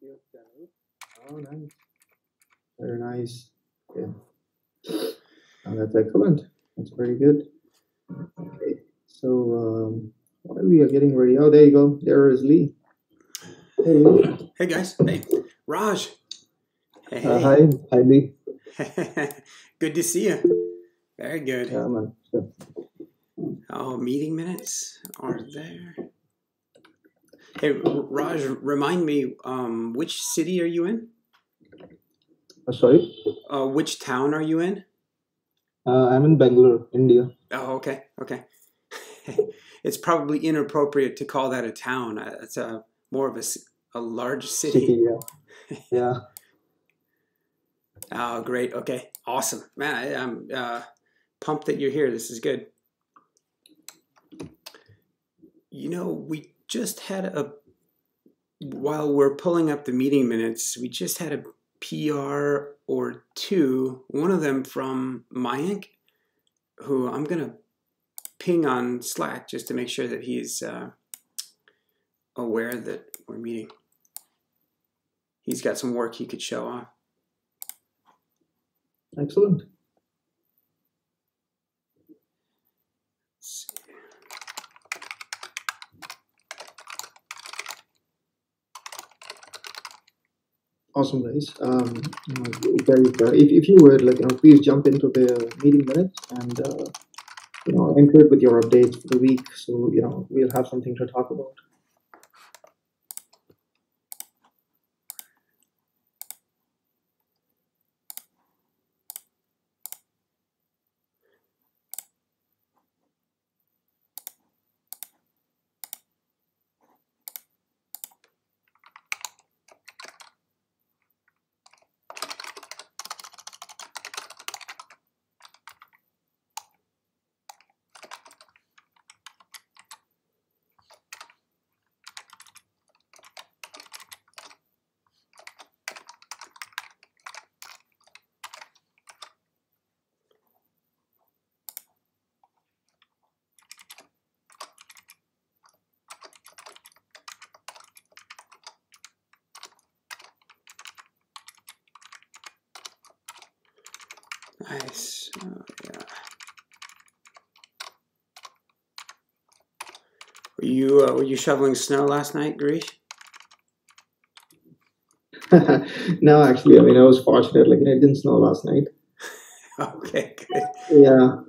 YouTube channel. Oh, nice. Very nice. Yeah. That's excellent. That's very good. Okay. So, while we are getting ready, oh, there you go. There is Lee. Hey, Lee. Hey guys. Hey, Raj. Hey, Hi, hi, Lee. Good to see you. Very good. Yeah, man. Sure. Oh, meeting minutes are there. Hey, Raj, remind me, which city are you in? Sorry. Which town are you in? I'm in Bangalore, India. Oh, okay, okay. It's probably inappropriate to call that a town. It's more of a large city. City, yeah. Yeah. Oh, great. Okay, awesome, man. I'm pumped that you're here. This is good. You know, we just had while we're pulling up the meeting minutes, we just had a PR or two, one of them from Mayank, who I'm going to ping on Slack just to make sure that he's aware that we're meeting. He's got some work he could show off. Excellent. Let's see. Awesome, guys. If you would, please jump into the meeting minutes and, enter it with your updates for the week. So, we'll have something to talk about. Nice. Oh, yeah. Were you shoveling snow last night, Girish? No, actually, I was fortunate. It didn't snow last night. Okay, good. Yeah.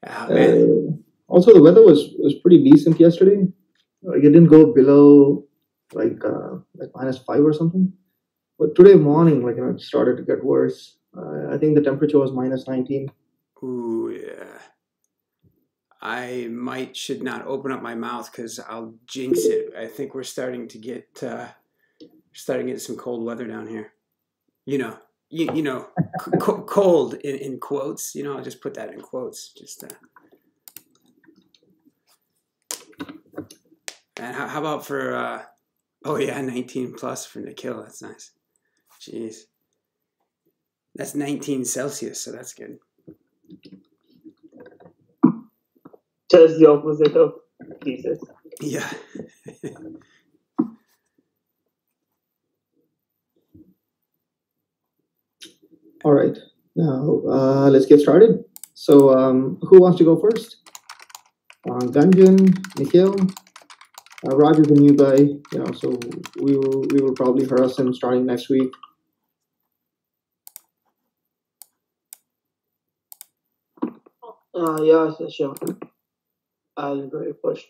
Oh, man. Also, the weather was pretty decent yesterday. It didn't go below -5 or something. But today morning, it started to get worse. I think the temperature was -19. Ooh, yeah. I should not open up my mouth because I'll jinx it. I think we're starting to get some cold weather down here. Cold in quotes. I'll just put that in quotes. And how about for 19 plus for Nikhil. That's nice. Jeez, that's 19 Celsius, so that's good. Just the opposite of Jesus. Yeah. All right. Now, let's get started. So, who wants to go first? Gunjan, Nikhil, Raj is a new guy, so we will probably harass him starting next week. Yeah, sure. I'll go first.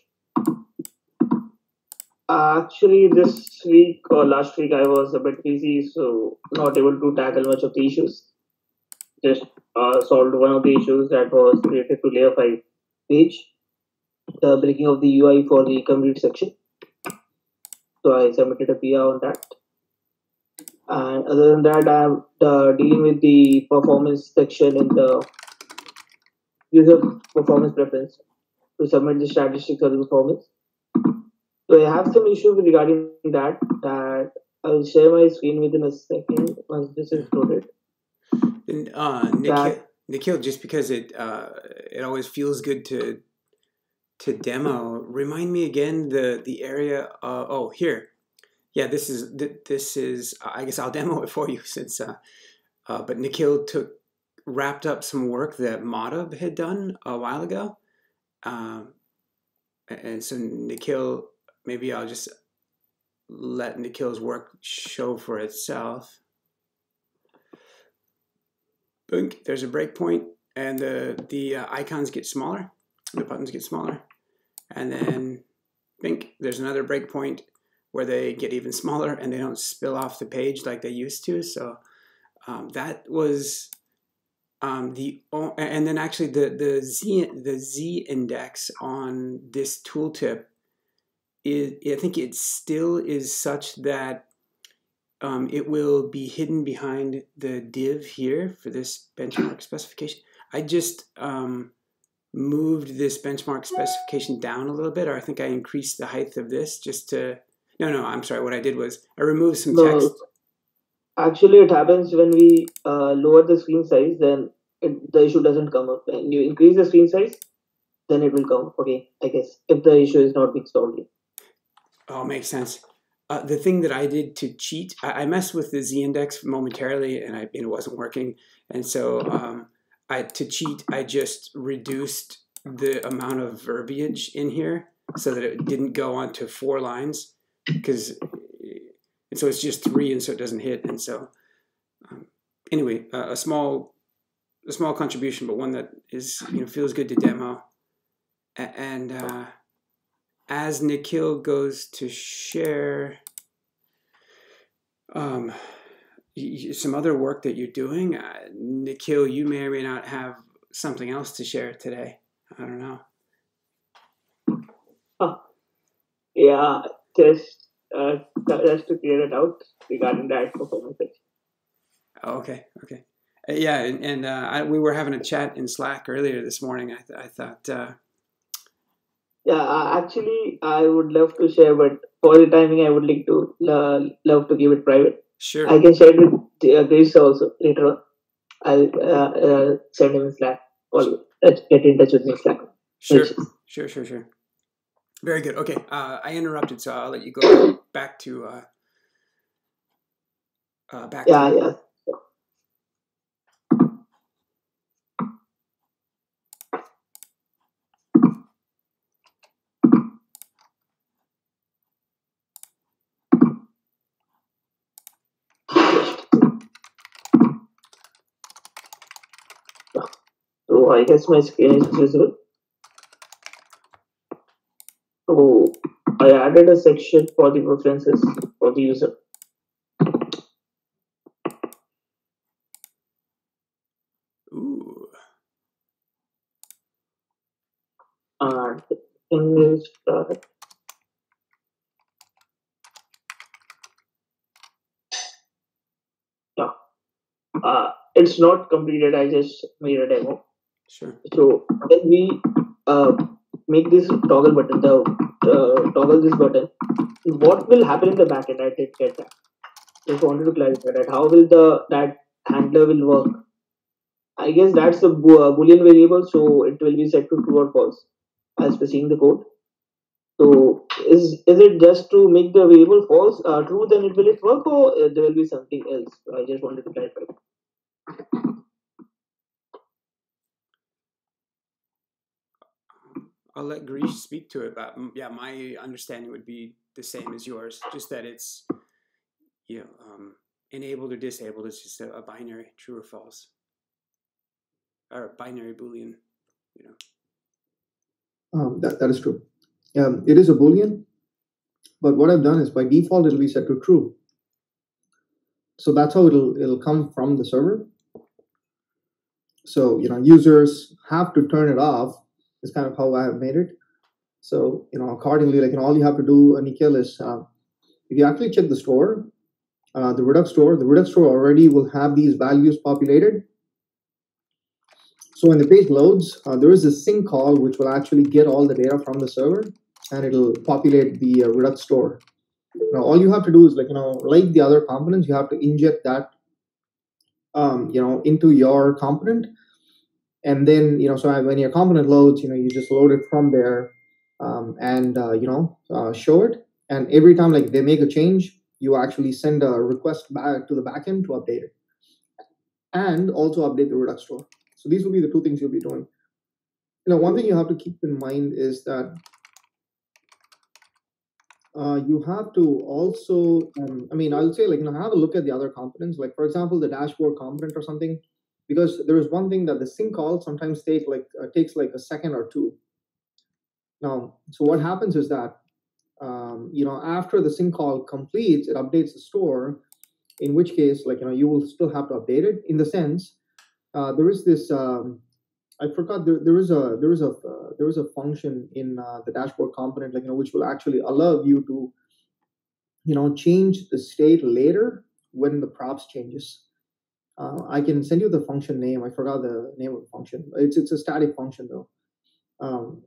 Actually, this week or last week I was a bit busy, so not able to tackle much of the issues. Just solved one of the issues that was related to layer 5 page, the breaking of the UI for the complete section. So I submitted a PR on that. And other than that, I'm dealing with the performance section in the user performance preference to submit the statistics of the performance. So I have some issues regarding that I'll share my screen within a second once this is loaded. And Nikhil, just because it always feels good to demo, remind me again the area. Oh, here, yeah, this is. I guess I'll demo it for you since. But Nikhil wrapped up some work that Madhav had done a while ago, um, and so Nikhil. Maybe I'll just let Nikhil's work show for itself. Boink, there's a breakpoint, and the icons get smaller, the buttons get smaller, and then bink, there's another breakpoint where they get even smaller and they don't spill off the page like they used to. So that was and then actually the Z index on this tooltip is, I think it still is such that it will be hidden behind the div here for this benchmark specification. I just moved this benchmark specification down a little bit, or I think I increased the height of this just to, no, I'm sorry. What I did was I removed some text. Actually, it happens when we lower the screen size, then the issue doesn't come up. When you increase the screen size, then it will come up. Okay, I guess, if the issue is not being solved yet. Oh, makes sense. The thing that I did to cheat, I messed with the Z-index momentarily, and it wasn't working. And so to cheat, I just reduced the amount of verbiage in here so that it didn't go on to 4 lines, and so it's just 3, and so it doesn't hit. And so anyway, a small contribution, but one that is feels good to demo. And as Nikhil goes to share some other work that you're doing, Nikhil, you may or may not have something else to share today. I don't know. Yeah, just to clear it out regarding that performance. Oh, okay. Yeah, and we were having a chat in Slack earlier this morning. I thought. Yeah, actually, I would love to share, but for the timing, I would like to love to keep it private. Sure. I can share it with Grace also later on. I'll send him in Slack. Or get in touch with me in Slack. Sure. Very good. Okay, I interrupted, so I'll let you go back to back. Yeah. So I guess my screen is visible. So I added a section for the preferences for the user. Ooh. And the thing is that it's not completed. I just made a demo. Sure. So when we make this toggle button, toggle this button, what will happen in the backend? I did get that. Just wanted to clarify that. How will that handler will work? I guess that's a boolean variable, so it will be set to true or false as per seeing the code. So is it just to make the variable false true, then it will work, or there will be something else? I just wanted to clarify. I'll let Girish speak to it, but yeah, my understanding would be the same as yours, just that it's enabled or disabled. It's just a binary, true or false, or a binary boolean. That is true. It is a boolean, but what I've done is by default it'll be set to true. So that's how it'll come from the server. So users have to turn it off. Is kind of how I have made it. So accordingly, all you have to do, Nikhil, is if you actually check the store, the Redux store already will have these values populated. So when the page loads, there is a sync call which will actually get all the data from the server, and it'll populate the Redux store. Now all you have to do is like the other components, you have to inject that into your component. And then, so when your component loads, you just load it from there and, show it. And every time they make a change, you actually send a request back to the backend to update it and also update the Redux store. So these will be the two things you'll be doing. One thing you have to keep in mind is that you have to also, I'll say, have a look at the other components. Like, for example, the dashboard component or something, because there is one thing that the sync call sometimes takes like a second or two. Now, so what happens is that, after the sync call completes, it updates the store, in which case, you will still have to update it in the sense, there is this, I forgot there is a function in the dashboard component, which will actually allow you to change the state later when the props changes. I can send you the function name. I forgot the name of the function. It's a static function though. Um,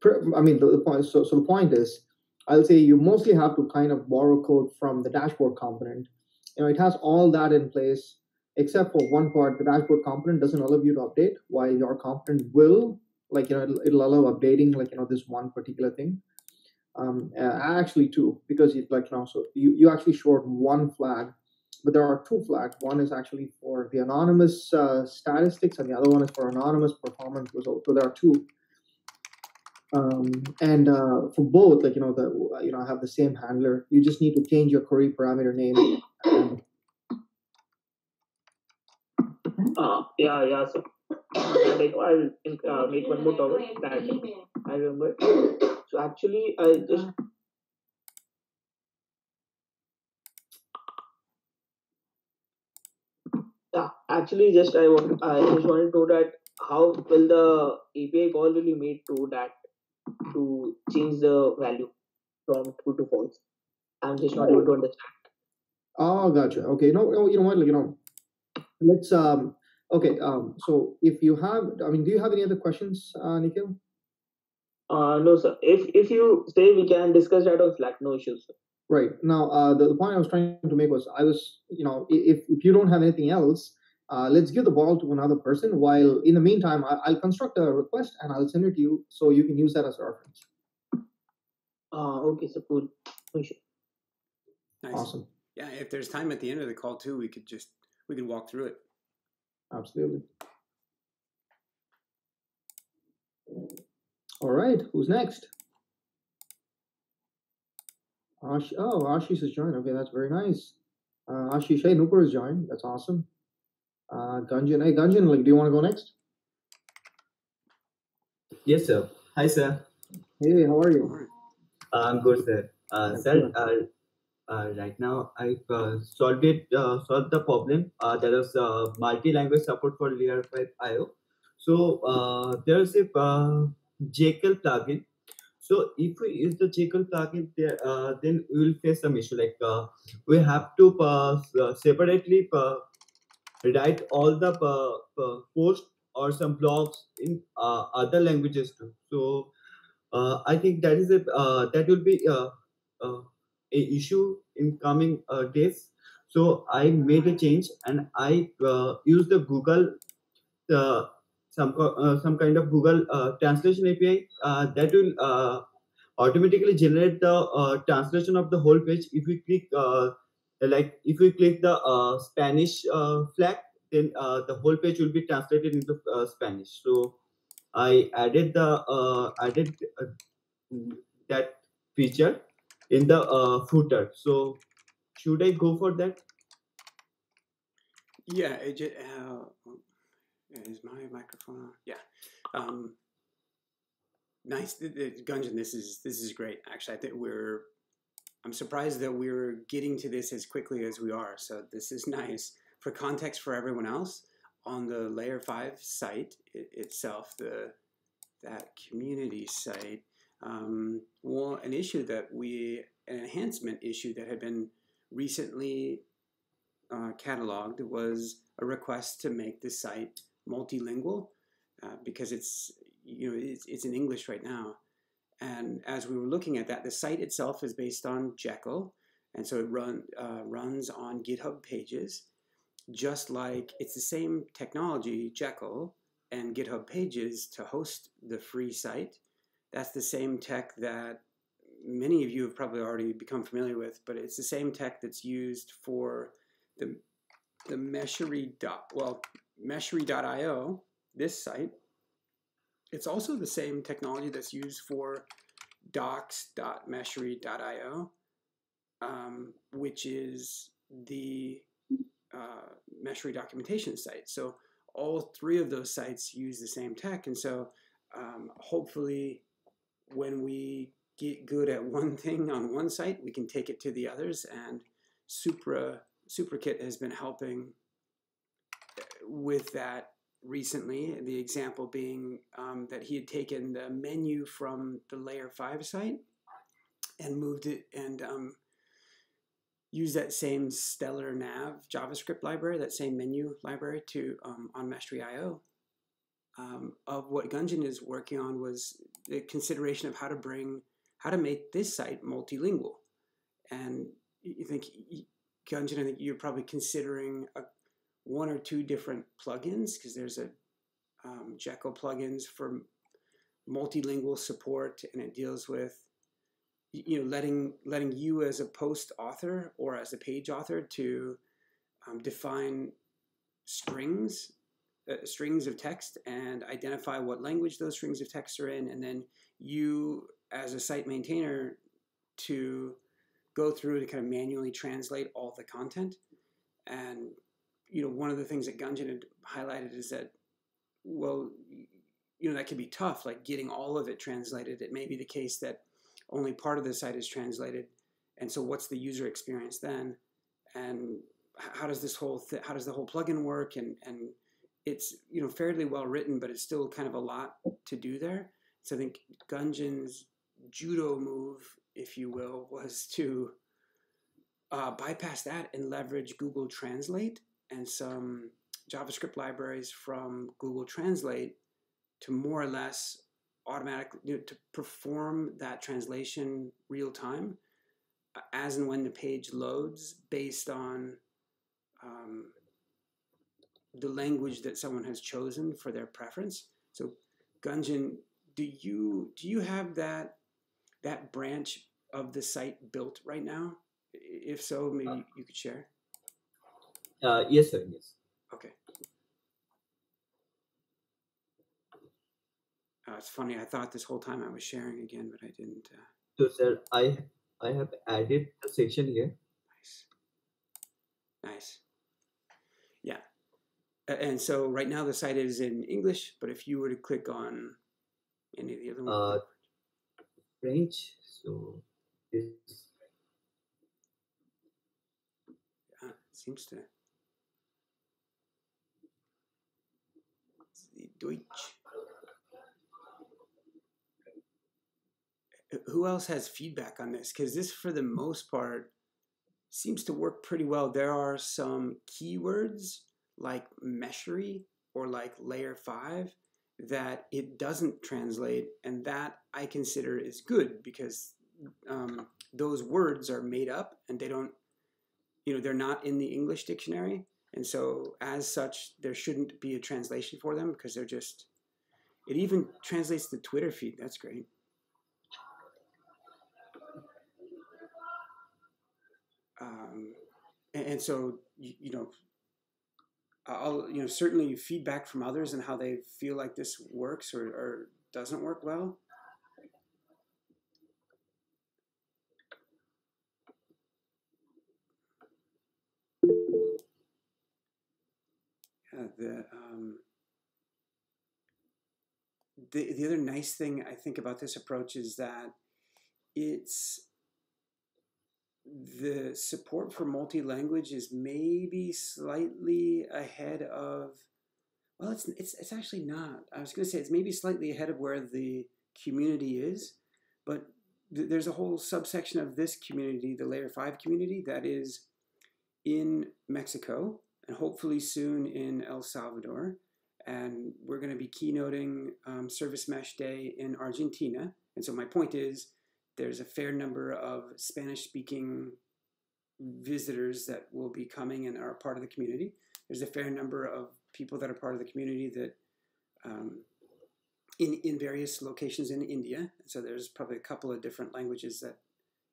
the point. So the point is, I'll say you mostly have to kind of borrow code from the dashboard component. It has all that in place, except for one part. The dashboard component doesn't allow you to update, while your component will. It'll allow updating, this one particular thing. Actually two, because so you actually short one flag, but there are two flags. One is actually for the anonymous statistics, and the other one is for anonymous performance results. So there are two. And for both, I have the same handler. You just need to change your query parameter name. Yeah. So I'll make one more toggle that I remember. So actually, I just actually just I just wanted to know that how will the API call will be made to that to change the value from true to false. I'm just not able to understand. Oh, gotcha. Okay, no, you know what? Let's Okay. So if you have, do you have any other questions, Nikhil? No, sir. If you say we can discuss that on Slack, no issues, sir. Right. Now, the point I was trying to make was, if you don't have anything else, let's give the ball to another person. While in the meantime, I'll construct a request and I'll send it to you so you can use that as a reference. Okay, so cool. No issue. Nice. Awesome. Yeah, if there's time at the end of the call too, we could walk through it. Absolutely. All right. Who's next? Ashish is joined. Okay, that's very nice. Ashish, hey, Nupur is joined. That's awesome. Gunjan, hey, Gunjan, do you want to go next? Yes, sir. Hi, sir. Hey, how are you? I'm good, sir. Sir, right now I solved the problem. There is multi-language support for layer 5 IO. So there's a Jekyll plugin. So if we use the Jekyll plugin, then we will face some issue. We have to separately write all the posts or some blogs in other languages too. So I think that will be a issue in coming days. So I made a change and I used the Google some kind of Google translation API that will automatically generate the translation of the whole page. If we click if we click the Spanish flag, then the whole page will be translated into Spanish. So I added that feature in the footer. So should I go for that? Yeah, is my microphone on? Yeah. Nice, Gunjan. This is great. Actually, I think I'm surprised that we're getting to this as quickly as we are. So this is nice. For context for everyone else, on the Layer 5 site itself, that community site, an enhancement issue that had been recently cataloged was a request to make the site multilingual because it's in English right now. And as we were looking at that, the site itself is based on Jekyll, and so it runs on GitHub Pages, just like it's the same technology, Jekyll and GitHub Pages, to host the free site. That's the same tech that many of you have probably already become familiar with, but it's the same tech that's used for the Meshery.io, this site. It's also the same technology that's used for docs.meshery.io, which is the Meshery documentation site. So all three of those sites use the same tech. And so hopefully when we get good at one thing on one site, we can take it to the others. And SupraKit has been helping with that recently. The example being that he had taken the menu from the Layer 5 site and moved it and used that same Stellar Nav JavaScript library, that same menu library to on Meshery.io. Of what Gunjan is working on was the consideration of how to make this site multilingual. And you think, Gunjan, I think you're probably considering one or two different plugins, because there's a Jekyll plugins for multilingual support, and it deals with letting you as a post author or as a page author to define strings of text and identify what language those strings of text are in, and then you as a site maintainer to go through to kind of manually translate all the content. And one of the things that Gunjan had highlighted is that, well, that can be tough, like getting all of it translated. It may be the case that only part of the site is translated, and so what's the user experience then? And how does the whole plugin work? And it's fairly well written, but it's still kind of a lot to do there. So I think Gunjan's judo move, if you will, was to bypass that and leverage Google Translate and some JavaScript libraries from Google Translate to more or less automatically to perform that translation real time as and when the page loads based on the language that someone has chosen for their preference. So Gunjan, do you have that branch of the site built right now? If so, maybe you could share. Yes, sir. Yes. Okay. It's funny. I thought this whole time I was sharing again, but I didn't. So, sir, I have added the section here. Nice. Yeah. And so right now the site is in English, but if you were to click on any of the other ones, French. So this. Yeah, it seems to. The Deutsch. Who else has feedback on this? Because this, for the most part, seems to work pretty well. There are some keywords like Meshery or like Layer 5 that it doesn't translate, and that I consider is good because those words are made up and they don't, they're not in the English dictionary. And so as such, there shouldn't be a translation for them because they're just, it even translates the Twitter feed. That's great. And so, I'll, certainly feedback from others and how they feel like this works or doesn't work well. Yeah, the other nice thing I think about this approach is that it's the support for multi-language is maybe slightly ahead of, well, it's actually not. I was going to say it's maybe slightly ahead of where the community is, but there's a whole subsection of this community, the Layer 5 community, that is in Mexico and hopefully soon in El Salvador. And we're going to be keynoting Service Mesh Day in Argentina. And so my point is there's a fair number of Spanish-speaking visitors that will be coming and are part of the community. There's a fair number of people that are part of the community that in various locations in India. So there's probably a couple of different languages that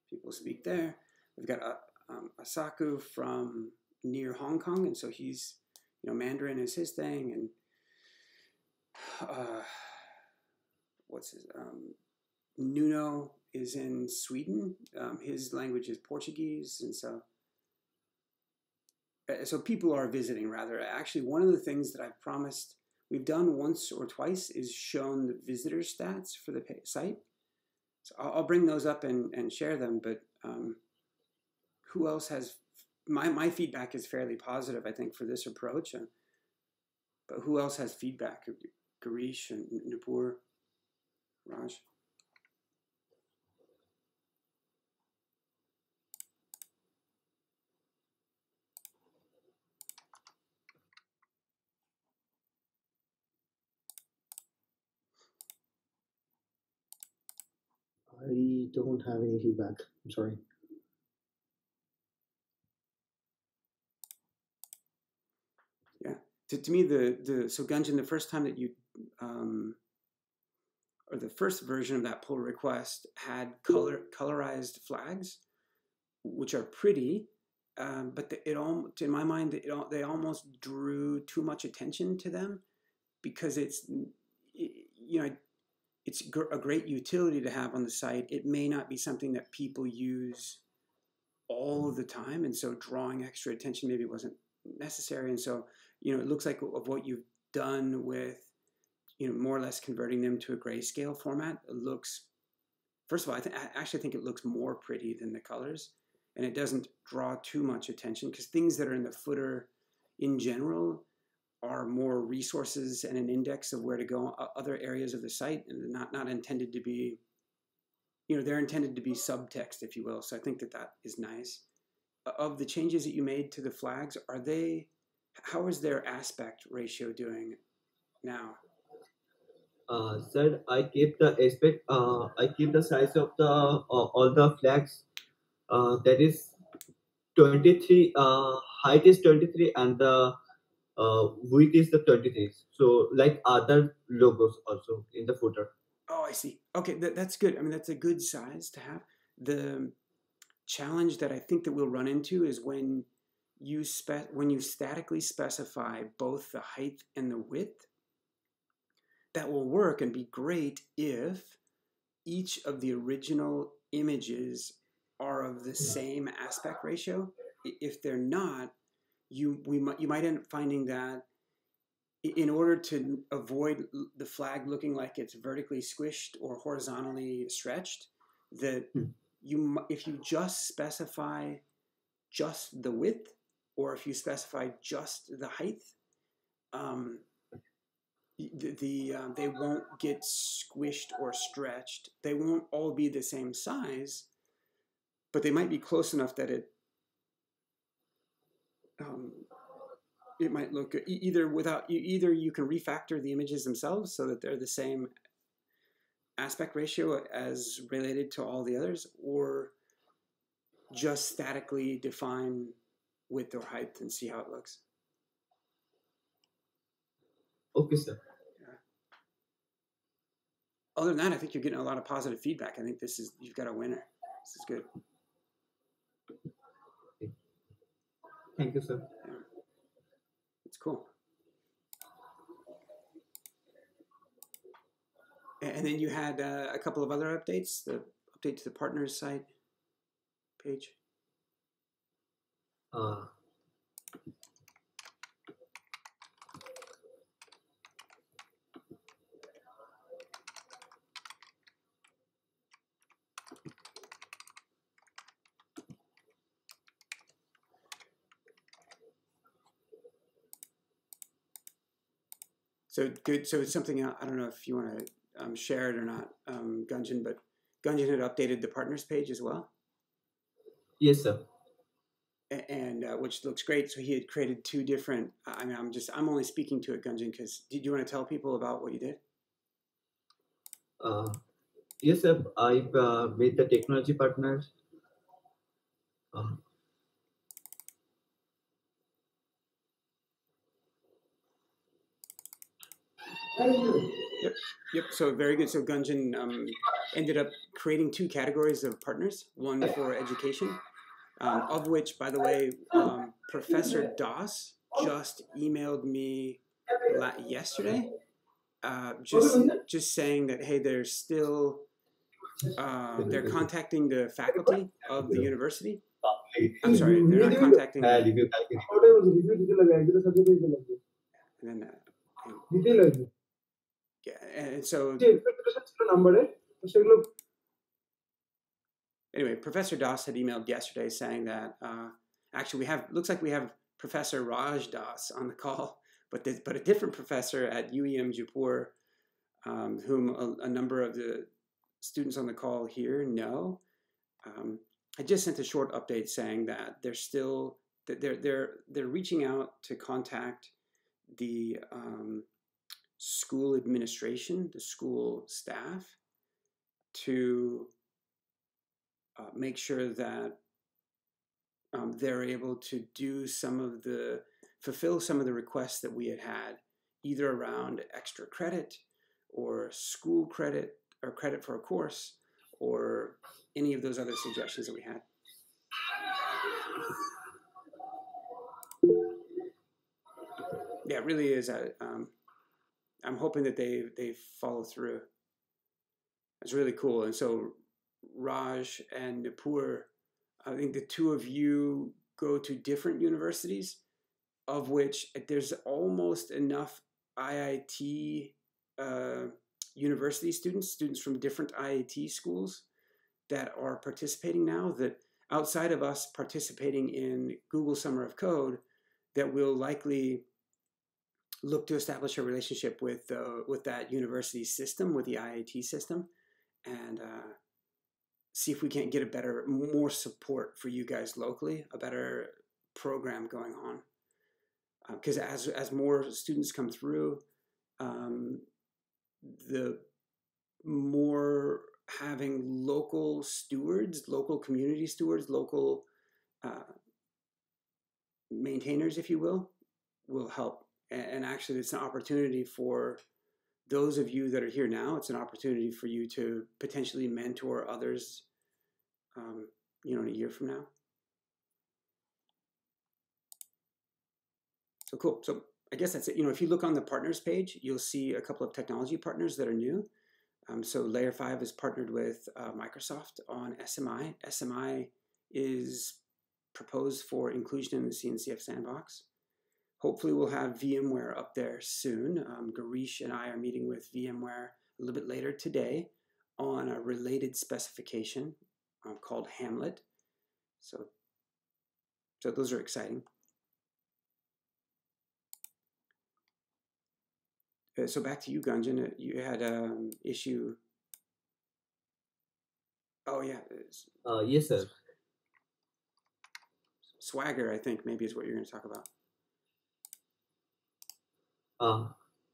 people speak there. We've got Asaku from near Hong Kong, and so he's, Mandarin is his thing, and what's his Nuno is in Sweden. His language is Portuguese, and so people are visiting. Rather, actually, one of the things that I've promised we've done once or twice is shown the visitor stats for the site. So I'll bring those up and share them. But who else has my feedback is fairly positive, I think, for this approach. But who else has feedback? Garish and Nupur, Raj. I don't have any feedback. I'm sorry. Yeah, to me, so Gunjan, the first time that you, or the first version of that pull request had colorized flags, which are pretty, but in my mind, they almost drew too much attention to them because it's a great utility to have on the site. It may not be something that people use all of the time, and so drawing extra attention maybe wasn't necessary. And so, it looks like of what you've done with, more or less converting them to a grayscale format. It looks, first of all, I actually think it looks more pretty than the colors, and it doesn't draw too much attention because things that are in the footer in general are more resources and an index of where to go, other areas of the site, and not intended to be, they're intended to be subtext, if you will. So I think that is nice. Of the changes that you made to the flags, how is their aspect ratio doing now? Sir, I keep the aspect. I keep the size of the all the flags. That is 23. Height is 23, and the width is the 23. So like other logos also in the footer. Oh, I see. Okay, that's good. I mean, that's a good size to have. The challenge that I think that we'll run into is when you statically specify both the height and the width. That will work and be great if each of the original images are of the same aspect ratio. If they're not, you might end up finding that in order to avoid the flag looking like it's vertically squished or horizontally stretched, that if you just specify just the width, or if you specify just the height, they won't get squished or stretched. They won't all be the same size, but they might be close enough that it might look good. Either you can refactor the images themselves so that they're the same aspect ratio as related to all the others, or just statically define width or height and see how it looks. Okay, sir. Yeah. Other than that, I think you're getting a lot of positive feedback. I think you've got a winner. This is good. Thank you, sir. Yeah. It's cool. And then you had a couple of other updates. The update to the partners site page. So good. So it's something I don't know if you want to share it or not, Gunjan, but Gunjan had updated the partners page as well. Yes, sir. And which looks great. So he had created two different. I mean, I'm only speaking to it, Gunjan, because did you want to tell people about what you did? Yes, sir. I've made the technology partners. Yep. So very good. So Gunjan ended up creating 2 categories of partners, one for education, of which, by the way, Professor Das just emailed me yesterday, just saying that, hey, they're still they're contacting the faculty of the university. I'm sorry, they're not contacting. And then, yeah, and so anyway, Professor Das had emailed yesterday saying that actually looks like we have Professor Raj Das on the call, but a different professor at UEM Jaipur, whom a number of the students on the call here know. I just sent a short update saying that they're reaching out to contact the school administration, the school staff, to make sure that they're able to fulfill some of the requests that we had, either around extra credit or school credit or credit for a course or any of those other suggestions that we had. Yeah, it really is. I'm hoping that they follow through. It's really cool. And so Raj and Nipur, I think the 2 of you go to different universities, of which there's almost enough IIT university students from different IIT schools that are participating now, that outside of us participating in Google Summer of Code, that will likely look to establish a relationship with that university system, with the IIT system, and see if we can't get more support for you guys locally, a better program going on. Because as more students come through, the more having local stewards, local community stewards, local maintainers, if you will help. And actually, it's an opportunity for those of you that are here now. It's an opportunity for you to potentially mentor others, in a year from now. So cool. So I guess that's it. If you look on the partners page, you'll see a couple of technology partners that are new. So Layer 5 is partnered with Microsoft on SMI. SMI is proposed for inclusion in the CNCF sandbox. Hopefully we'll have VMware up there soon. Garish and I are meeting with VMware a little bit later today on a related specification called Hamlet. So those are exciting. So back to you, Gunjan. You had an issue. Oh, yeah. Yes, sir. Swagger, I think, maybe is what you're going to talk about.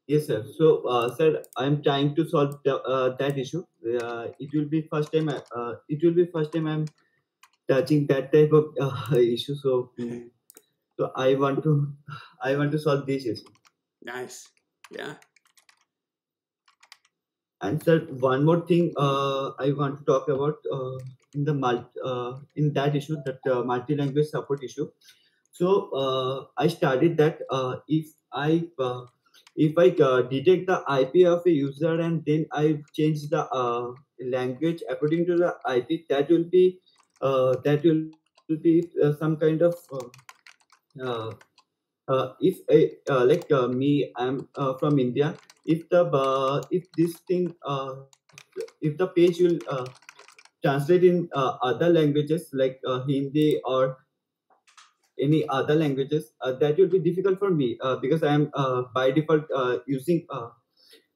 Yes, sir. So, sir, I'm trying to solve that issue. It will be first time. I'm touching that type of issue. So, so I want to solve this issue. Nice. Yeah. And sir, one more thing I want to talk about in that issue, that multi-language support issue. So I studied that if I detect the IP of a user and then I change the language according to the IP, that will be some kind of if me, I'm from India. If the page will translate in other languages like Hindi or any other languages, that will be difficult for me because I am by default using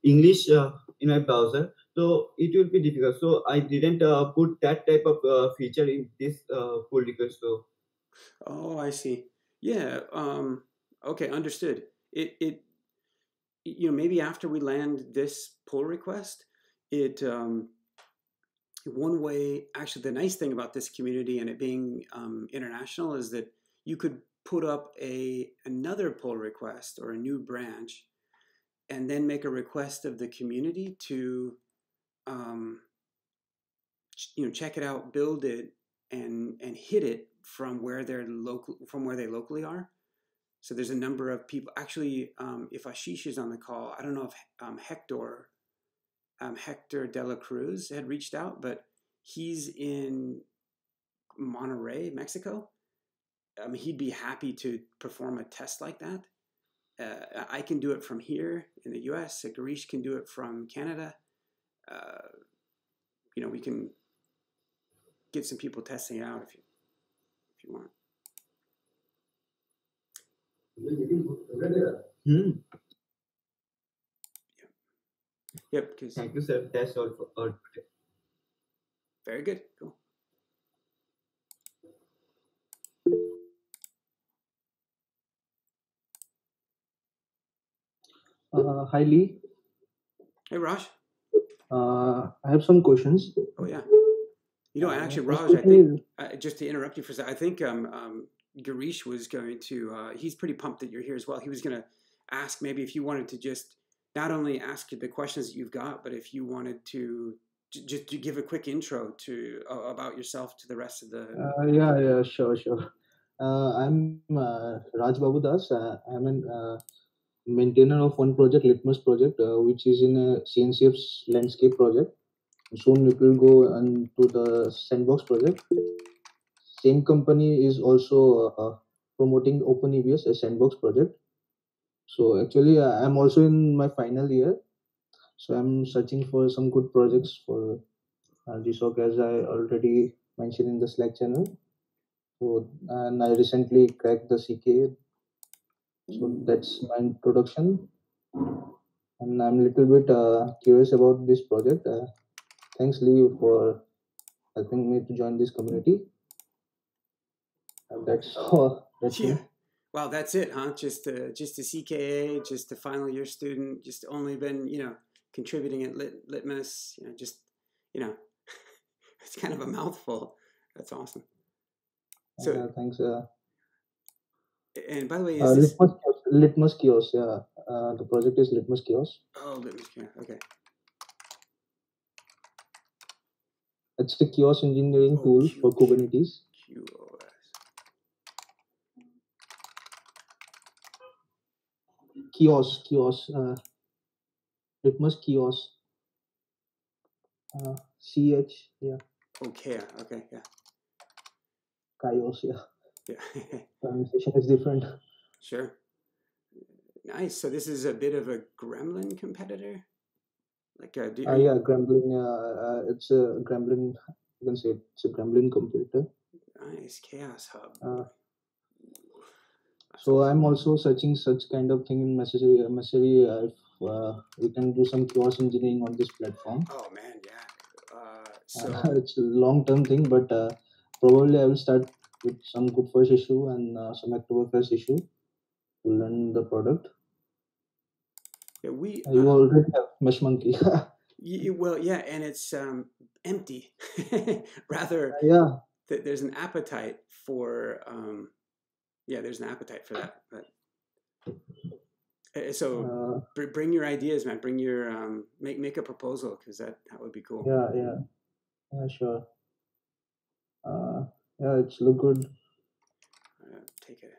English in my browser. So it will be difficult. So I didn't put that type of feature in this pull request. So. Oh, I see. Yeah. Okay, understood. It maybe after we land this pull request, one way, actually, the nice thing about this community and it being international is that you could put up another pull request or a new branch and then make a request of the community to, check it out, build it, and hit it from where they locally are. So there's a number of people. Actually, if Ashish is on the call, I don't know if Hector De La Cruz had reached out, but he's in Monterrey, Mexico. He'd be happy to perform a test like that. I can do it from here in the U.S. Garish can do it from Canada. We can get some people testing it out if you want. Yep. Thank you, sir. That's all for Very good. Cool. Hi Lee. Hey, Raj. I have some questions. Oh yeah. Actually, First Raj, I question think just to interrupt you for a second, I think Garish was going to. He's pretty pumped that you're here as well. He was going to ask maybe if you wanted to just not only ask you the questions that you've got, but if you wanted to just to give a quick intro to about yourself to the rest of the. Yeah, sure. I'm Raj Babu Das. I'm an maintainer of one project, Litmus project, which is in a CNCF's landscape project. Soon it will go into the Sandbox project. Same company is also promoting OpenEBS, a Sandbox project. So actually, I'm also in my final year. So I'm searching for some good projects for GSOC, as I already mentioned in the Slack channel. So, and I recently cracked the CK. So that's my introduction. And I'm a little bit curious about this project. Thanks, Lee, for helping me to join this community. And that's all. That's Yeah. me. Wow, that's it, huh? Just a CKA, just a final year student, just only been contributing at Litmus. It's kind of a mouthful. That's awesome. So Thanks. And by the way, is this Litmus Kiosk? Yeah, the project is Litmus Kiosk. Oh, Litmus Kiosk. Okay. It's a kiosk engineering tool for Kubernetes. QoS. Kiosk. Litmus Kiosk. CH. Yeah. Okay. Okay. Yeah. Kiosk. Yeah. Yeah. Pronunciation is different. Sure. Nice. So this is a bit of a Gremlin competitor. Like yeah, Gremlin. It's a Gremlin. You can say it's a Gremlin competitor. Nice. Chaos Hub. So I'm also searching such kind of thing in Meshery. If we can do some chaos engineering on this platform. Oh man, yeah. So it's a long-term thing, but probably I will start with some good first issue and some October first issue to learn the product. Yeah, you already have Mesh Monkey. Well, yeah, and it's empty. Rather, yeah. There's an appetite for there's an appetite for that. But so bring your ideas, man. Bring your make a proposal, because that would be cool. Yeah, sure. Yeah, it's look good. Take it.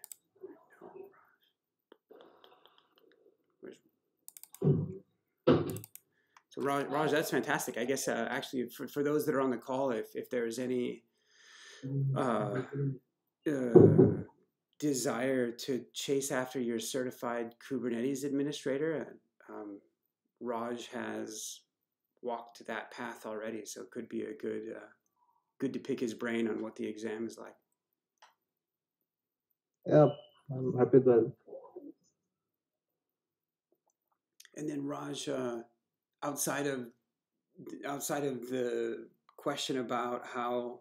So Raj, that's fantastic. I guess actually for those that are on the call, if there's any desire to chase after your certified Kubernetes administrator, Raj has walked that path already, so it could be a good to pick his brain on what the exam is like. Yeah, I'm happy to help. And then Raj, outside of the question about how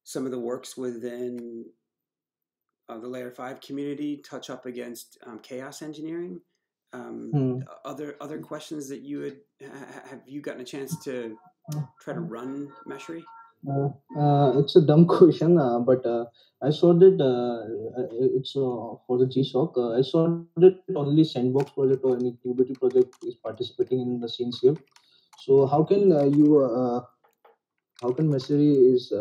some of the works within the Layer 5 community touch up against chaos engineering, other questions that you would have you gotten a chance to try to run Meshery? It's a dumb question, but I saw that it's for the GSOC. I saw that only Sandbox project or any Qubity project is participating in the CNCF. So how can Meshery is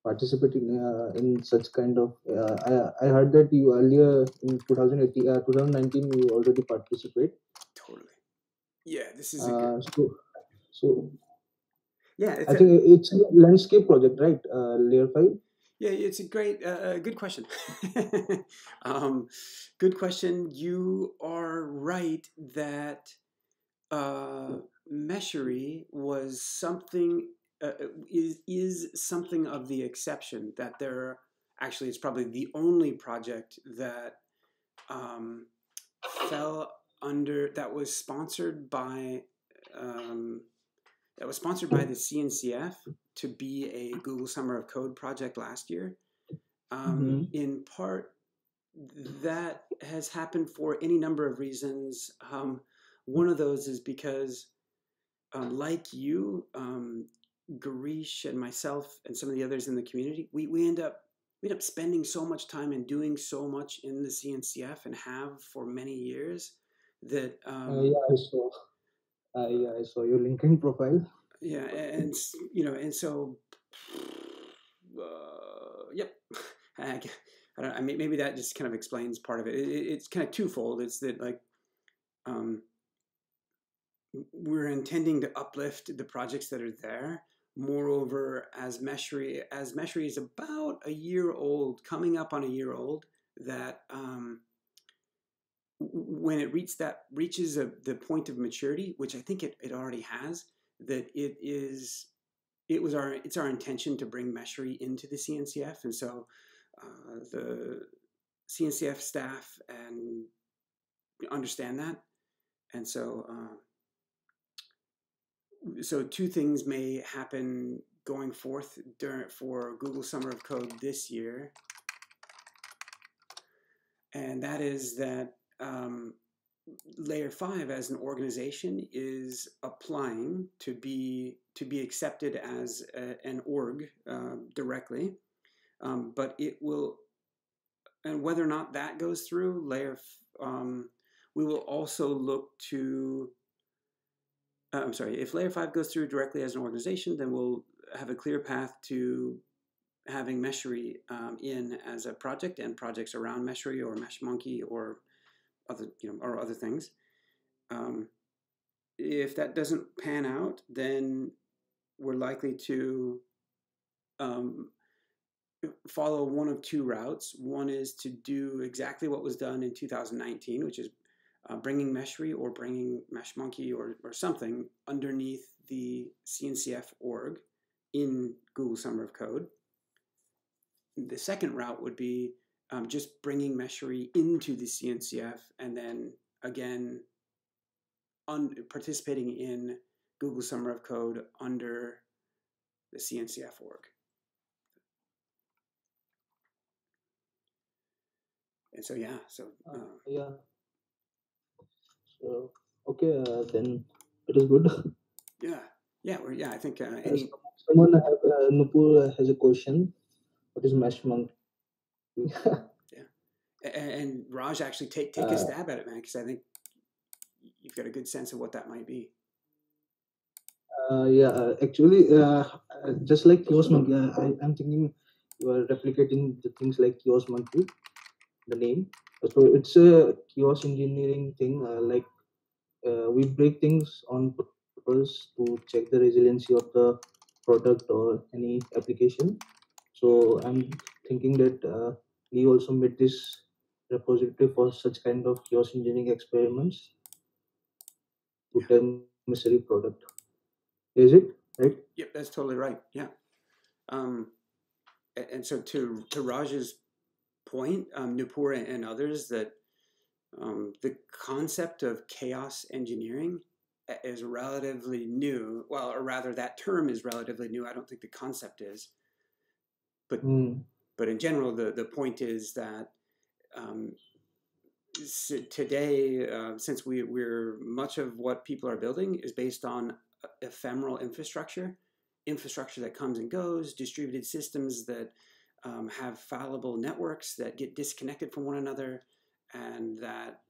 participating in such kind of? I heard that you earlier in 2018, 2019 you already participate. Totally. Yeah, this is a good. So Yeah, it's I a think it's a landscape project, right? Layer 5. yeah, it's a great, good question. Good question. You are right that Meshery was something is something of the exception. That there actually it's probably the only project that um, fell under that was sponsored by um, the CNCF to be a Google Summer of Code project last year. Mhm. In part, that has happened for any number of reasons. One of those is because, like you, Garish and myself and some of the others in the community, we end up spending so much time and doing so much in the CNCF and have for many years that Yeah, I saw. Yeah, I saw your LinkedIn profile. yeah, and and so yep. I mean, maybe that just kind of explains part of it. It's kind of twofold. It's that like um, we're intending to uplift the projects that are there. Moreover, as Meshery is about a year old, coming up on a year old, that when it reaches the point of maturity, which I think it already has, that it's our intention to bring Meshery into the CNCF, and so the CNCF staff and understand that, and so two things may happen going forth for Google Summer of Code this year, and that is that Layer 5 as an organization is applying to be accepted as an org directly, but it will, and whether or not that goes through, we will also look to. I'm sorry. If Layer 5 goes through directly as an organization, then we'll have a clear path to having Meshery in as a project and projects around Meshery or MeshMonkey or other things. If that doesn't pan out, then we're likely to um, follow one of two routes. One is to do exactly what was done in 2019, which is bringing Meshery or bringing MeshMonkey or something underneath the CNCF org in Google Summer of Code. The second route would be just bringing Meshery into the CNCF and then again participating in Google Summer of Code under the CNCF org. And so yeah, Yeah. So okay, then it is good. I think Someone Nupur has a question. What is mesh monkey? yeah, and Raj, actually take a stab at it, man, because I think you've got a good sense of what that might be. Yeah, actually, just like Kiosk Monkey, I'm thinking you are replicating the things like Kiosk Monkey, the name. So it's a kiosk engineering thing. We break things on purpose to check the resiliency of the product or any application. So I'm thinking that we also made this repository for such kind of kiosk engineering experiments to test Messery product. Is it right? Yep, that's totally right. Yeah. And so to Raj's point, Nupur and others, that the concept of chaos engineering is relatively new. Well, or rather, that term is relatively new. I don't think the concept is, but in general, the point is that today, since we're much of what people are building is based on ephemeral infrastructure, infrastructure that comes and goes, distributed systems that have fallible networks that get disconnected from one another, and that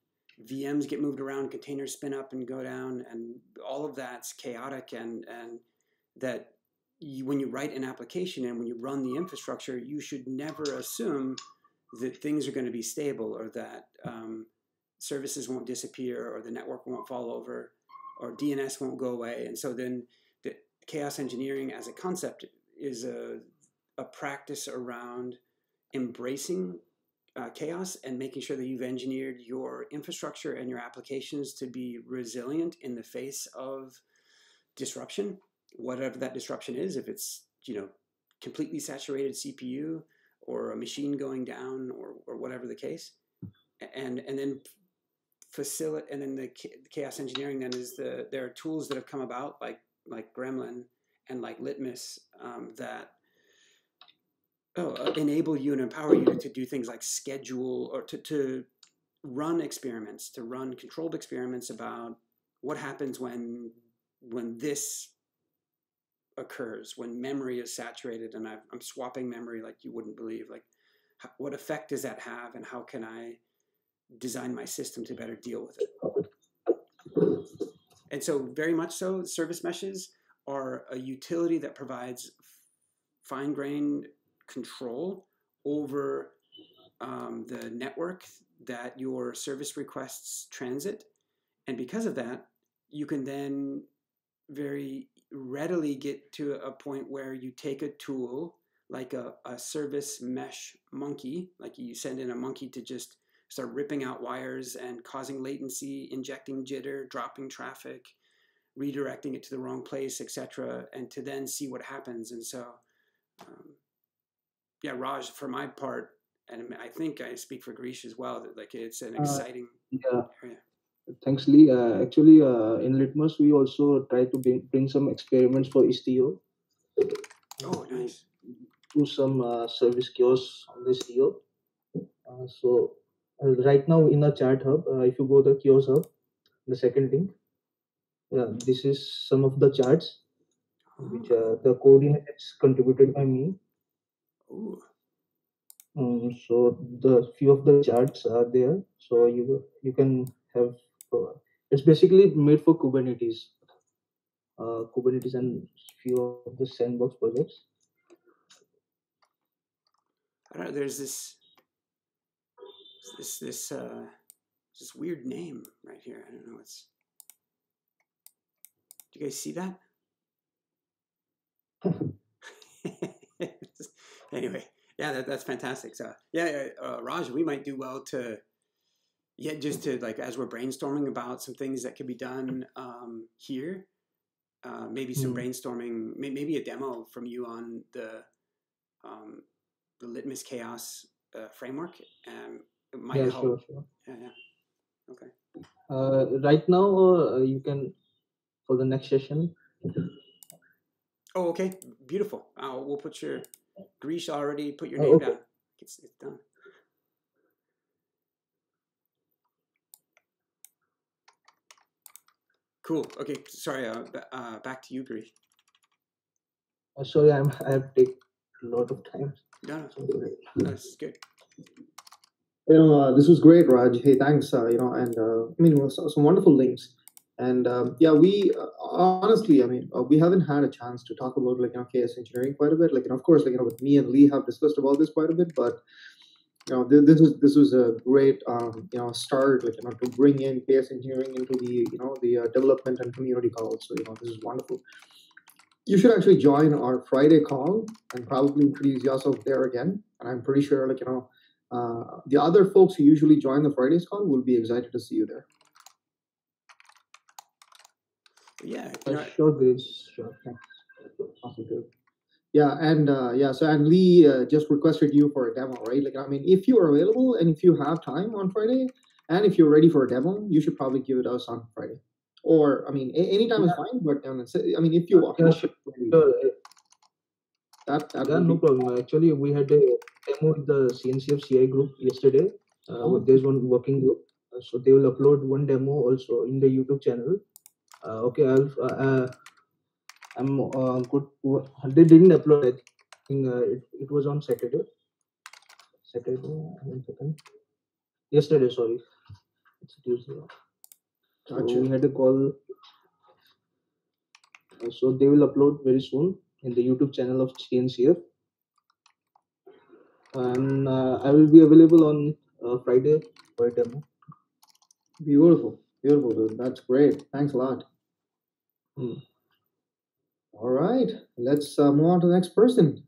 VMs get moved around, containers spin up and go down, and all of that's chaotic, and that when you write an application and when you run the infrastructure, you should never assume that things are going to be stable, or that services won't disappear, or the network won't fall over, or DNS won't go away. And so then the chaos engineering as a concept is a practice around embracing chaos and making sure that you've engineered your infrastructure and your applications to be resilient in the face of disruption, whatever that disruption is. If it's completely saturated CPU, or a machine going down, or whatever the case, and then facilitate. And then the chaos engineering then is there are tools that have come about like Gremlin and like Litmus that enable you and empower you to do things like schedule, or to run experiments, to run controlled experiments about what happens when this occurs, when memory is saturated and I'm swapping memory like you wouldn't believe. Like, what effect does that have, and how can I design my system to better deal with it? And so, very much so, service meshes are a utility that provides fine-grained control over the network that your service requests transit. And because of that, you can then very readily get to a point where you take a tool like a service mesh monkey, like you send in a monkey to just start ripping out wires and causing latency, injecting jitter, dropping traffic, redirecting it to the wrong place, etc., and to then see what happens. And so, Raj, for my part, and I think I speak for Grish as well, that like it's an exciting Yeah, area. thanks, Lee. Actually, in Litmus, we also try to bring some experiments for Istio. Oh, nice. Do some service kiosks on the Istio. So right now in the chat hub, if you go to the kiosk hub, the second link, this is some of the charts which the coordinates contributed by me. Ooh. So the few of the charts are there, so you can have. It's basically made for Kubernetes, Kubernetes and few of the sandbox projects. I don't know. There's this weird name right here. I don't know. Do you guys see that? Anyway, yeah, that's fantastic. So Raj, we might do well to just to like, as we're brainstorming about some things that could be done here, maybe some brainstorming, maybe a demo from you on the Litmus Chaos framework. It might help. Sure. Yeah. Okay. Right now, you can for the next session. Oh, okay. Beautiful. We'll put your Grish already. Put your name down. It's done. Cool. Okay. Sorry. Back to you, Grish. Sorry, I have taken a lot of time. No, this is good. This was great, Raj. Hey, thanks. And I mean, some wonderful links. And we honestly, I mean, we haven't had a chance to talk about chaos engineering quite a bit. Of course, with me and Lee have discussed about this quite a bit, but this was a great start, to bring in chaos engineering into the development and community calls. So this is wonderful. You should actually join our Friday call and probably introduce yourself there again. And I'm pretty sure the other folks who usually join the Fridays call will be excited to see you there. Yeah. Sure, Grace. Sure. Awesome. Good. Yeah, and and Lee just requested you for a demo, right? I mean, if you are available and if you have time on Friday, and if you're ready for a demo, you should probably give it us on Friday. Or, I mean, anytime is fine, but I mean, if you are. Sure. That no problem. Actually, we had a demo with the CNCF CI group yesterday. There's one working group. So they will upload one demo also in the YouTube channel. Okay, I'm good. They didn't upload it. I think it was on Saturday. Saturday. One second. Yesterday, sorry. It's Tuesday. So we had a call. So they will upload very soon in the YouTube channel of CNCF, and I will be available on Friday for a demo. Beautiful, beautiful, dude. That's great. Thanks a lot. All right, let's move on to the next person.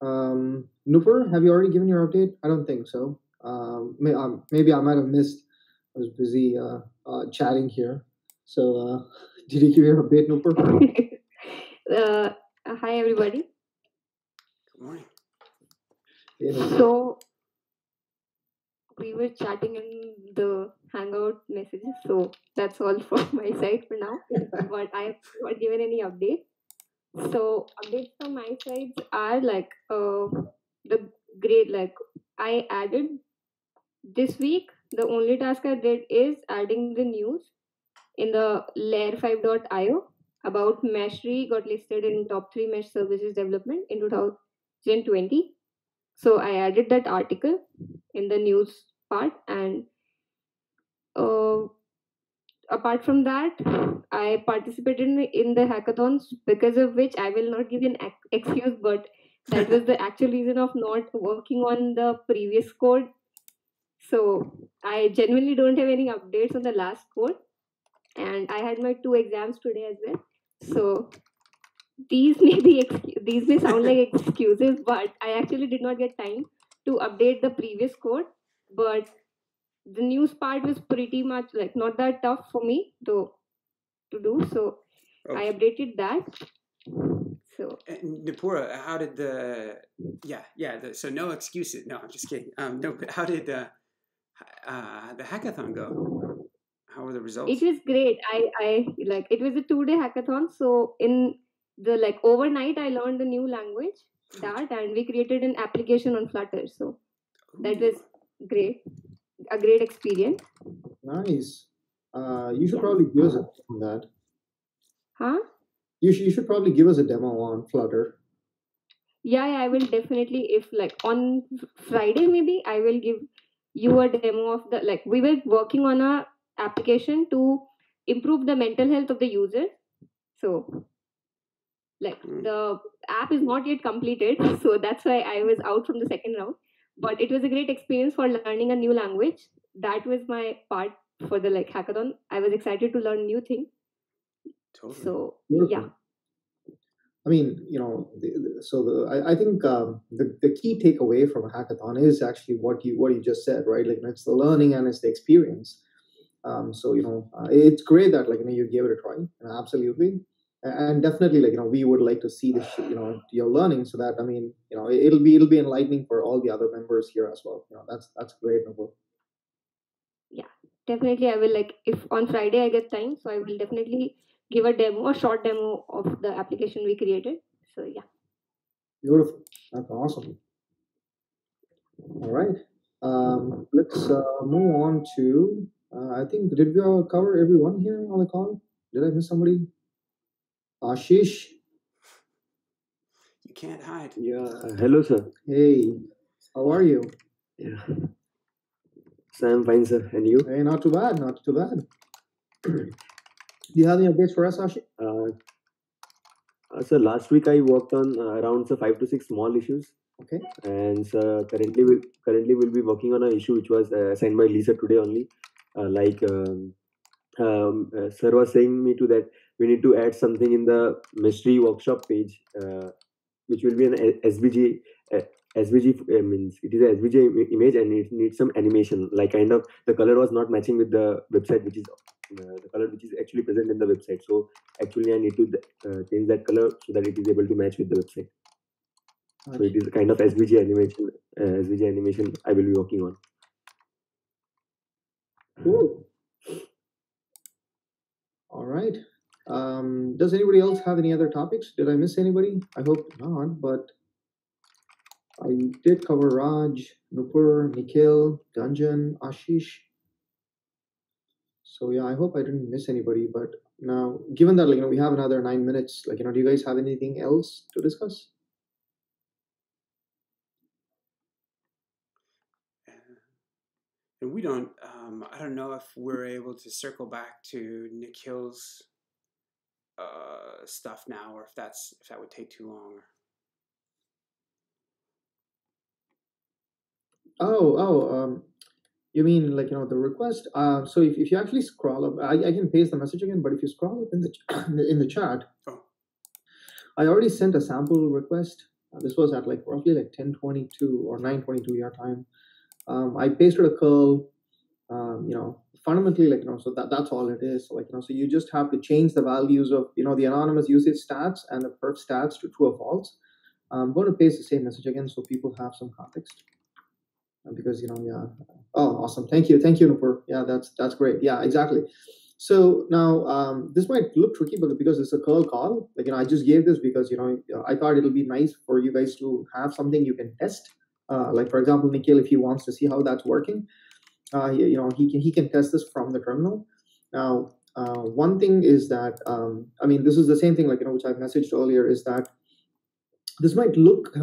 Nupur, have you already given your update? I don't think so. Maybe I might have missed. I was busy chatting here. So, did you give your update, Nupur? Hi everybody. Good morning. So we were chatting in the Hangout messages, so that's all from my side for now. But I have not given any update. So updates from my side are like the grade. Like I added this week. The only task I did is adding the news in the layer5.io about Meshery got listed in top 3 mesh services development in 2020. So I added that article in the news part, and uh, apart from that, I participated in the hackathons, because of which I will not give you an excuse, but that was the actual reason of not working on the previous code. So I genuinely don't have any updates on the last code, and I had my 2 exams today as well. So these may sound like excuses, but I actually did not get time to update the previous code. But the news part was pretty much like not that tough for me to do, so I updated that. So Nipura, how did so no excuses. No, I'm just kidding. No, but how did the hackathon go? How were the results? it was great. I like it was a 2-day hackathon. So in the like overnight, I learned a new language, Dart, and we created an application on Flutter. So that was great, a great experience. Nice. You should probably give us a demo on that. Huh? You should probably give us a demo on Flutter. Yeah, I will definitely. If like on Friday, maybe I will give you a demo of the like we were working on a application to improve the mental health of the user. So like the app is not yet completed, so that's why I was out from the second round. But it was a great experience for learning a new language. That was my part for the like hackathon. I was excited to learn new things. Totally. So Beautiful. yeah. I mean, I think the key takeaway from a hackathon is actually what you just said, right? Like it's the learning and it's the experience. It's great that you gave it a try, absolutely, and definitely we would like to see this your learning, so that it'll be enlightening for all the other members here as well. That's great, Nobel. Yeah, definitely I will like if on Friday I get time, so I will definitely give a short demo of the application we created. So yeah. Beautiful. That's awesome. All right. Let's move on to I think did we all cover everyone here on the call? Did I miss somebody? Ashish. You can't hide. Yeah, hello, sir. Hey, how are you? Yeah, so I'm fine, sir. And you? Hey, not too bad, not too bad. Do you have any updates for us, Ashish? Sir, last week I worked on around 5 to 6 small issues, Okay. and sir, currently we'll be working on an issue which was assigned by Lisa today only. Sir was saying me to that we need to add something in the Meshery workshop page, which will be an SVG. SVG means it is a SVG image and it needs some animation. Like kind of the color was not matching with the website, which is the color which is actually present in the website. So actually, I need to change that color so that it is able to match with the website. So it is a kind of SVG animation. SVG animation I will be working on. Cool. All right. Does anybody else have any other topics? Did I miss anybody? I hope not, but I did cover Raj, Nupur, Nikhil, Ganjan, Ashish. So yeah, I hope I didn't miss anybody, but Now, given that we have another 9 minutes, do you guys have anything else to discuss? And we don't. I don't know if we're able to circle back to Nikhil's stuff now, or if that would take too long. You mean the request? So if you actually scroll up, I can paste the message again. But if you scroll up in the in the chat, I already sent a sample request. This was at roughly 10:22 or 9:22 your time. I pasted a curl. Fundamentally so that's all it is. So you just have to change the values of the anonymous usage stats and the perf stats to true or false. I'm going to paste the same message again so people have some context. Because yeah. Oh, awesome. Thank you, Nupur. Yeah, that's great. Yeah, exactly. So now this might look tricky, but because it's a curl call, I just gave this because I thought it'll be nice for you guys to have something you can test. For example, Nikhil, if he wants to see how that's working, he can test this from the terminal. Now, one thing is that this is the same thing which I messaged earlier, is that this might look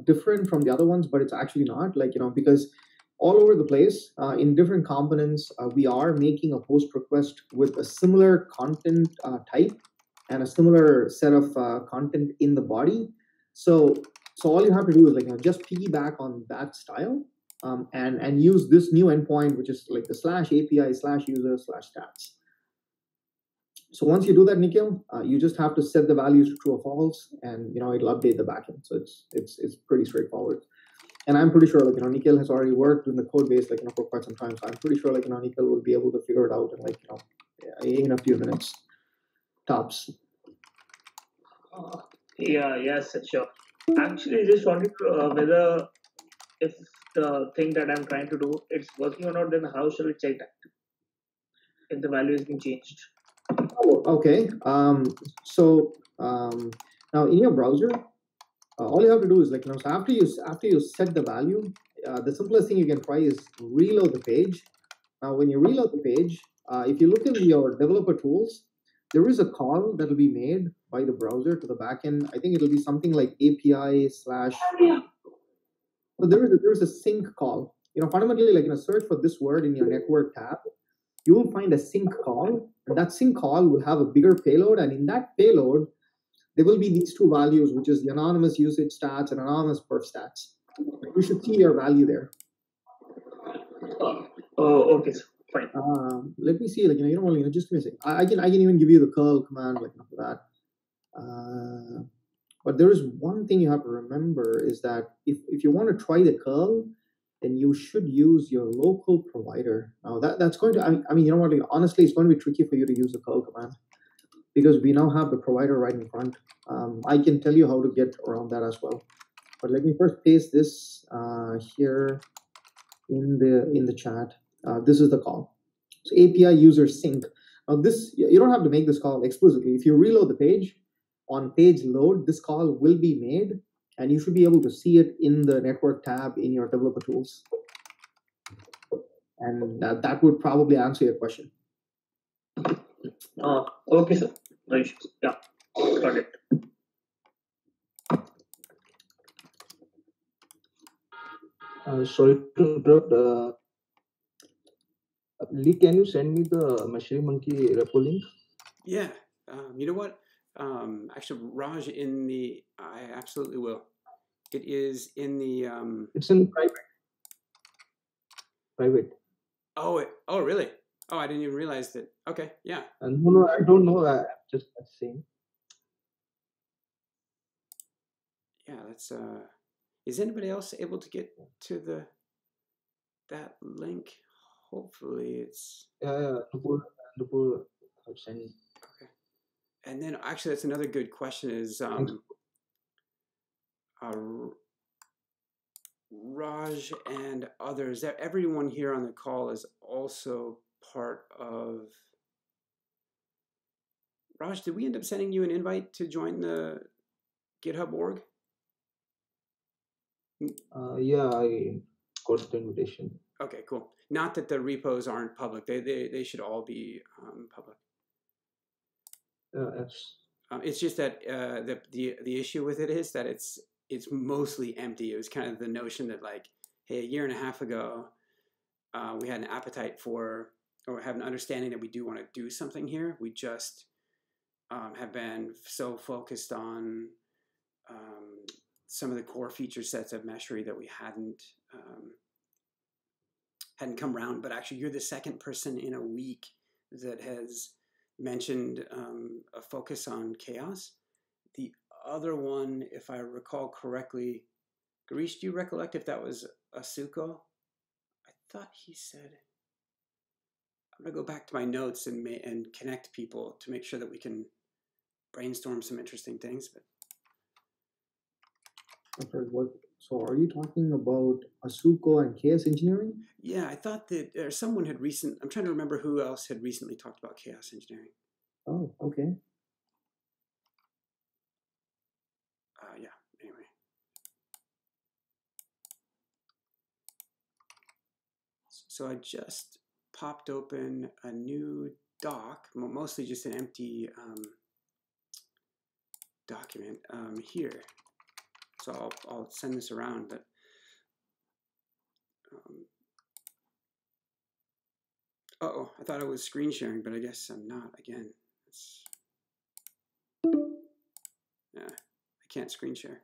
different from the other ones, but it's actually not. Because all over the place in different components, we are making a post request with a similar content type and a similar set of content in the body. So all you have to do is just piggyback on that style and use this new endpoint, which is the /API/user/stats. So once you do that, Nikhil, you just have to set the values to true or false, and it'll update the backend. So it's pretty straightforward. And I'm pretty sure Nikhil has already worked in the code base for quite some time. So I'm pretty sure Nikhil will be able to figure it out in in a few minutes tops. Yes, sure. Actually, just wanted to whether if the thing that I'm trying to do it's working or not, then how shall we check that if the value has been changed? Oh, okay. So now in your browser, all you have to do is so after you set the value, the simplest thing you can try is reload the page. Now, when you reload the page, if you look in your developer tools, there is a call that will be made by the browser to the backend. I think it'll be something like API slash. So there is a sync call. Fundamentally, search for this word in your network tab. You will find a sync call, and that sync call will have a bigger payload, and in that payload, there will be these two values, which is the anonymous usage stats and anonymous perf stats. You should see your value there. Okay, sir. Fine. Let me see. Just give me a second. I can even give you the curl command for that. But there is one thing you have to remember is that if you want to try the curl, then you should use your local provider. Now that's going to. Honestly, it's going to be tricky for you to use the curl command because we now have the provider right in front. I can tell you how to get around that as well. But let me first paste this here in the chat. This is the call. So API user sync. Now this, you don't have to make this call explicitly. If you reload the page, on page load, this call will be made, and you should be able to see it in the network tab in your developer tools. And that would probably answer your question. Okay, sir. No issues. Yeah, got it. Sorry to interrupt. Lee, can you send me the Meshery Monkey repo link? Yeah. You know what? Actually, Raj, I absolutely will. It is in the. It's in private. Private. Oh, really? Oh, I didn't even realize that. Okay, yeah. No, I don't know. I'm just saying. Yeah, that's. Is anybody else able to get to that link? Hopefully, it's. Yeah. Nupur sending. Okay. And then, actually, that's another good question. Is Raj and others, everyone here on the call is also part of. Raj, did we end up sending you an invite to join the GitHub org? Yeah, I got the invitation. Okay, cool. Not that the repos aren't public. They should all be public. apps. It's just that the issue with it is that it's mostly empty. It was kind of the notion that like, hey, a year and a half ago, we had an appetite for or have an understanding that we do want to do something here. We just have been so focused on some of the core feature sets of Meshery that we hadn't come around. But actually, you're the second person in a week that has mentioned a focus on chaos. The other one, if I recall correctly, Garish, do you recollect if that was Asuko? I thought he said. I'm gonna go back to my notes and connect people to make sure that we can brainstorm some interesting things. But Okay, what? So are you talking about Asuko and chaos engineering? yeah, I thought that someone had I'm trying to remember who else had recently talked about chaos engineering. Oh, okay. Yeah. Anyway. So I just popped open a new doc, mostly just an empty document here. So I'll send this around, but oh, I thought I was screen sharing, but I guess I'm not. Again, yeah, I can't screen share.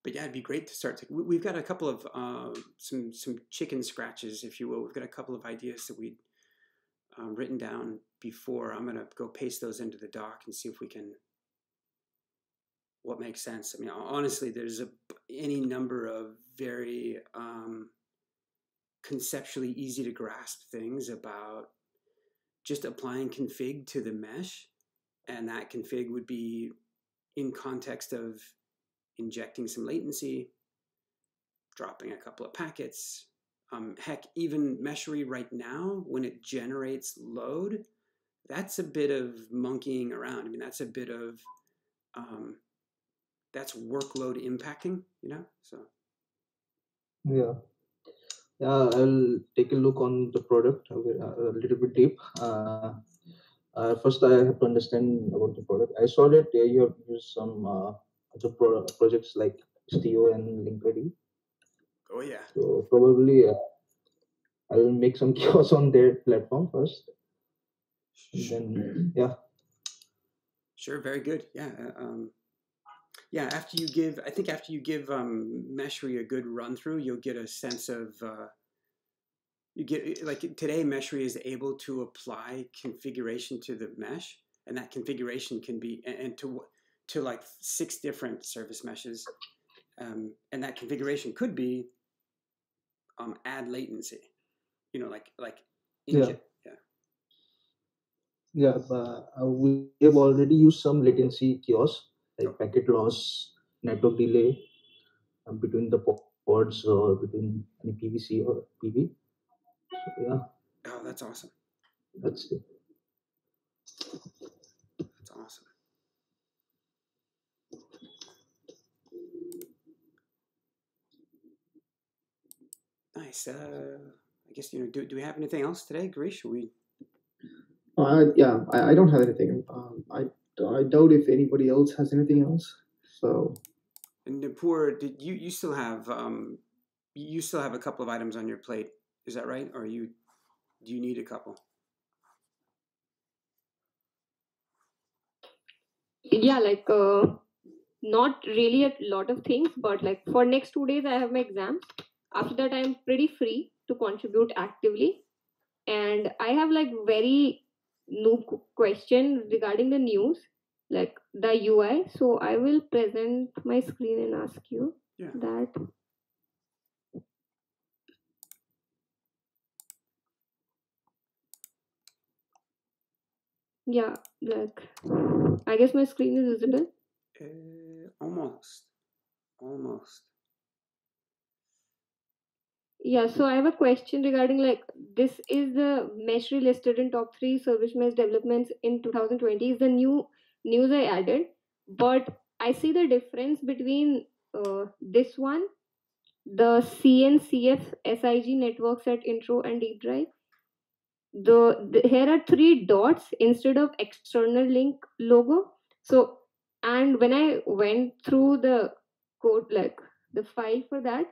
But yeah, it'd be great to start. We've got a couple of some chicken scratches, if you will. We've got a couple of ideas that we'd written down before. I'm gonna go paste those into the doc and see if we can. What makes sense? I mean, honestly, there's any number of very conceptually easy to grasp things about just applying config to the mesh, and that config would be in context of injecting some latency, dropping a couple of packets. Heck, even Meshery right now, when it generates load, that's a bit of monkeying around. I mean, that's a bit of that's workload impacting, So Yeah. I'll take a look on the product a little bit deep. First, I have to understand about the product. I saw that you have used some other projects like STO and Linkerd. oh yeah, So probably I'll make some chaos on their platform first. And then yeah. Sure, very good. Yeah, yeah. After you give Meshery a good run through, you'll get a sense of you get like today. Meshery is able to apply configuration to the mesh, and that configuration can be and to like 6 different service meshes, and that configuration could be add latency. Like Yeah. yeah. Yeah, but we have already used some latency chaos like Oh. packet loss, network delay between the pods or between any PVC or PV. So yeah, Oh, that's awesome. that's it. That's awesome. Nice. I guess do we have anything else today, Garish? Yeah, I don't have anything. I doubt if anybody else has anything else. So. And Nipur, did you still have a couple of items on your plate? Is that right? Or do you need a couple? Yeah, like not really a lot of things, but like for next 2 days I have my exams. After that I'm pretty free to contribute actively, and I have like very noob question regarding the news, like the UI. So I will present my screen and ask you that. Yeah, like I guess my screen is visible. Almost. Yeah, so I have a question regarding like this is the Meshery listed in top 3 service mesh developments in 2020 is the new news I added, but I see the difference between this one, the CNCF SIG networks at intro and deep drive, here are three dots instead of external link logo. So, and when I went through the code, like the file for that,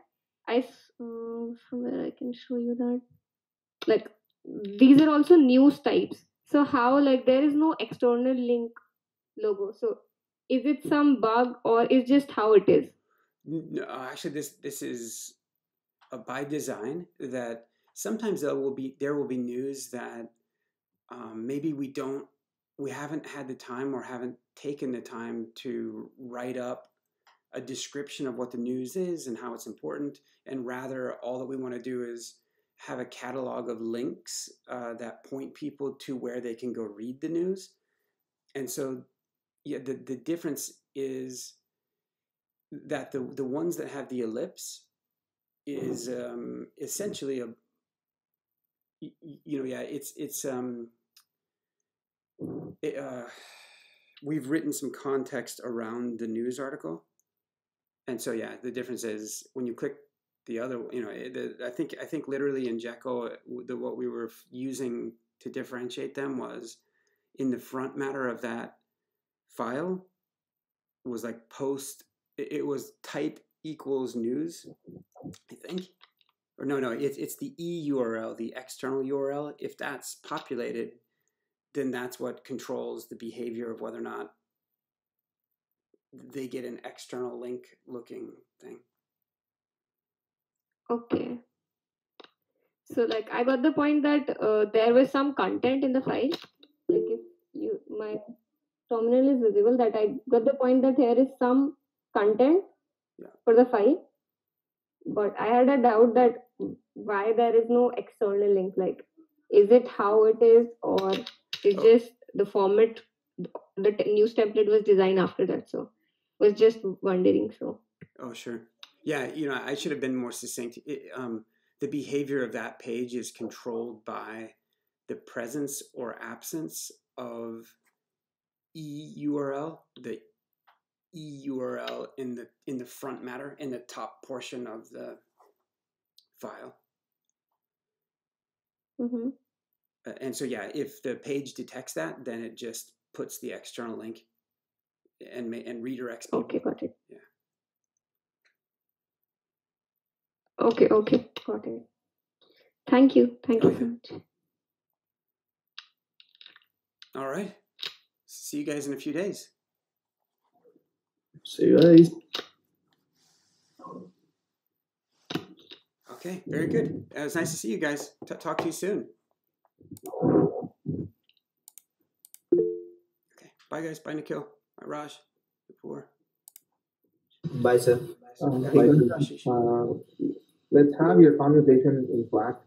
somewhere I can show you that, like these are also news types. So how, like, there is no external link logo. So is it some bug or is just how it is? No, actually, this is by design, that sometimes there will be news that maybe we haven't had the time or haven't taken the time to write up a description of what the news is and how it's important, and rather all that we want to do is have a catalog of links that point people to where they can go read the news. And so, yeah, the difference is that the ones that have the ellipse is essentially a yeah, it, we've written some context around the news article, and so yeah, the difference is when you click the other, I think literally in Jekyll, what we were using to differentiate them was in the front matter of that file was like post. It was type equals news, I think. Or no, it's the EURL, the external URL. If that's populated, then that's what controls the behavior of whether or not they get an external link looking thing. Okay. So like I got the point that there was some content in the file. Like if my terminal is visible, that I got the point that here is some content for the file. But I had a doubt that why there is no external link. Like, is it how it is, or is just the format? The news template was designed after that, so was just wondering. So. Oh sure, yeah. I should have been more succinct. The behavior of that page is controlled by the presence or absence of EURL, the EURL in the front matter, in the top portion of the file. Mm-hmm. And so yeah, if the page detects that, then it just puts the external link and redirects people. Okay, got it. Yeah. Okay, got it. Thank you so much. All right. See you guys in a few days. See you guys. Okay, very good. It was nice to see you guys. Talk to you soon. Okay, bye guys. Bye Nikhil. Bye Raj. Before. Bye, sir. Hey, let's have your conversation in Slack.